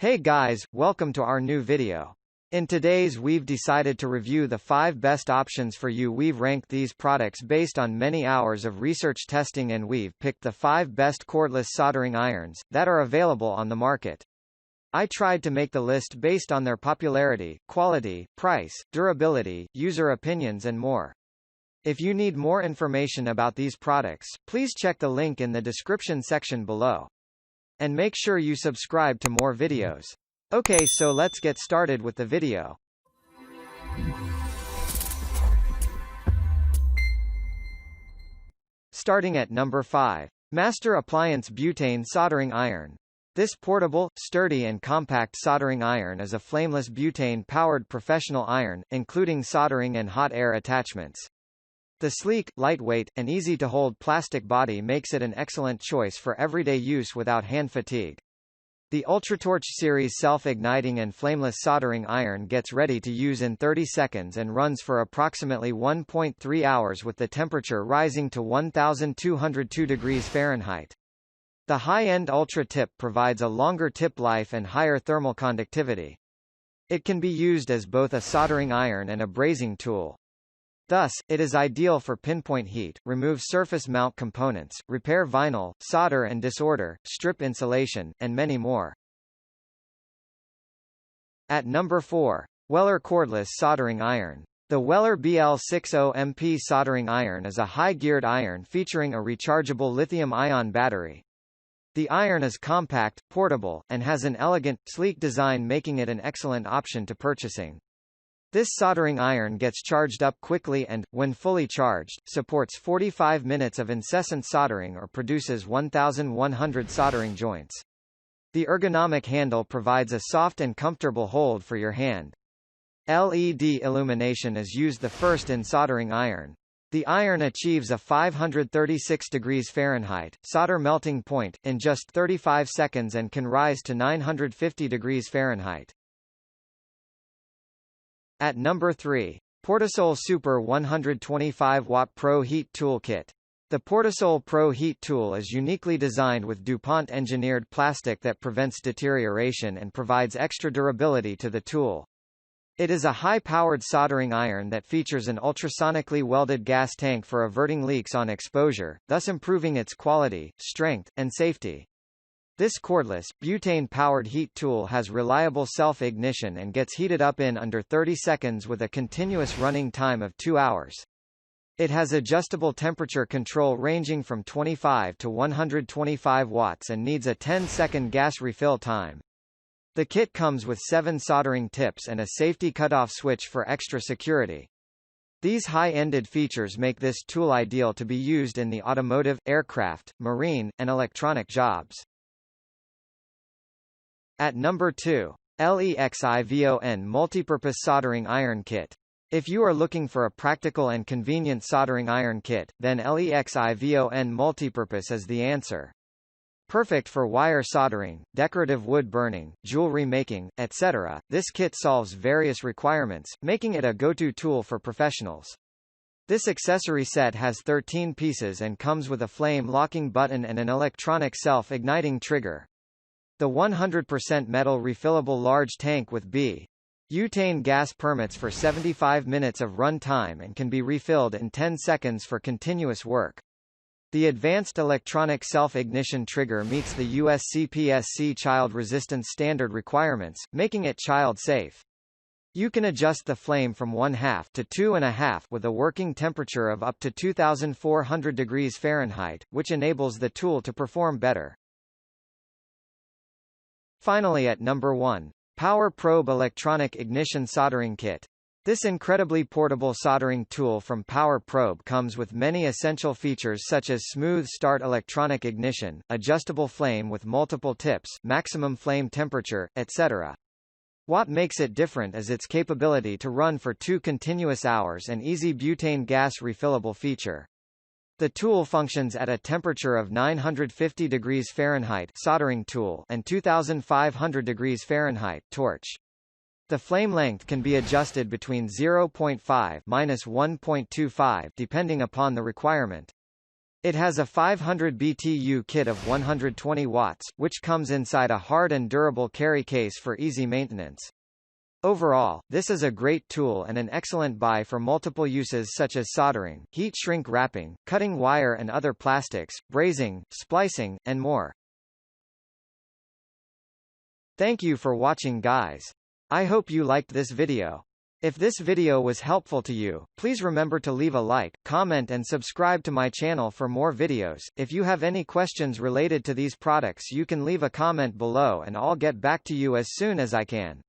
Hey guys, welcome to our new video. In today's we've decided to review the 5 best options for you. We've ranked these products based on many hours of research testing and we've picked the 5 best cordless soldering irons that are available on the market. I tried to make the list based on their popularity, quality, price, durability, user opinions and more. If you need more information about these products, please check the link in the description section below. And make sure you subscribe to more videos. Okay, so let's get started with the video. Starting at number 5. Master Appliance Butane Soldering Iron. This portable, sturdy and compact soldering iron is a flameless butane-powered professional iron, including soldering and hot air attachments. The sleek, lightweight, and easy-to-hold plastic body makes it an excellent choice for everyday use without hand fatigue. The UltraTorch series self-igniting and flameless soldering iron gets ready to use in 30 seconds and runs for approximately 1.3 hours with the temperature rising to 1202 degrees Fahrenheit. The high-end Ultra tip provides a longer tip life and higher thermal conductivity. It can be used as both a soldering iron and a brazing tool. Thus, it is ideal for pinpoint heat, remove surface mount components, repair vinyl, solder and disorder, strip insulation, and many more. At number 4. Weller Cordless Soldering Iron. The Weller BL60MP soldering iron is a high-geared iron featuring a rechargeable lithium-ion battery. The iron is compact, portable, and has an elegant, sleek design making it an excellent option to purchasing. This soldering iron gets charged up quickly and, when fully charged, supports 45 minutes of incessant soldering or produces 1,100 soldering joints. The ergonomic handle provides a soft and comfortable hold for your hand. LED illumination is used the first in soldering iron. The iron achieves a 536 degrees Fahrenheit solder melting point in just 35 seconds and can rise to 950 degrees Fahrenheit. At number 3. Portasol Super 125 Watt Pro Heat Tool Kit. The Portasol Pro Heat Tool is uniquely designed with DuPont-engineered plastic that prevents deterioration and provides extra durability to the tool. It is a high-powered soldering iron that features an ultrasonically welded gas tank for averting leaks on exposure, thus improving its quality, strength, and safety. This cordless, butane-powered heat tool has reliable self-ignition and gets heated up in under 30 seconds with a continuous running time of 2 hours. It has adjustable temperature control ranging from 25 to 125 watts and needs a 10-second gas refill time. The kit comes with 7 soldering tips and a safety cutoff switch for extra security. These high-ended features make this tool ideal to be used in the automotive, aircraft, marine, and electronic jobs. At number 2. LEXIVON Multipurpose Soldering Iron Kit. If you are looking for a practical and convenient soldering iron kit, then LEXIVON Multipurpose is the answer. Perfect for wire soldering, decorative wood burning, jewelry making, etc., this kit solves various requirements, making it a go-to tool for professionals. This accessory set has 13 pieces and comes with a flame-locking button and an electronic self-igniting trigger. The 100% metal refillable large tank with butane gas permits for 75 minutes of run time and can be refilled in 10 seconds for continuous work. The advanced electronic self-ignition trigger meets the US CPSC child resistance standard requirements, making it child-safe. You can adjust the flame from 1/2 to 2.5 with a working temperature of up to 2,400 degrees Fahrenheit, which enables the tool to perform better. Finally at number 1. Power Probe Electronic Ignition Soldering Kit. This incredibly portable soldering tool from Power Probe comes with many essential features such as smooth start electronic ignition, adjustable flame with multiple tips, maximum flame temperature, etc. What makes it different is its capability to run for 2 continuous hours and easy butane gas refillable feature. The tool functions at a temperature of 950 degrees Fahrenheit soldering tool and 2500 degrees Fahrenheit torch. The flame length can be adjusted between 0.5 - 1.25 depending upon the requirement. It has a 500 BTU kit of 120 watts, which comes inside a hard and durable carry case for easy maintenance. Overall, this is a great tool and an excellent buy for multiple uses such as soldering, heat shrink wrapping, cutting wire and other plastics, brazing, splicing, and more. Thank you for watching, guys. I hope you liked this video. If this video was helpful to you, please remember to leave a like, comment and subscribe to my channel for more videos. If you have any questions related to these products, you can leave a comment below and I'll get back to you as soon as I can.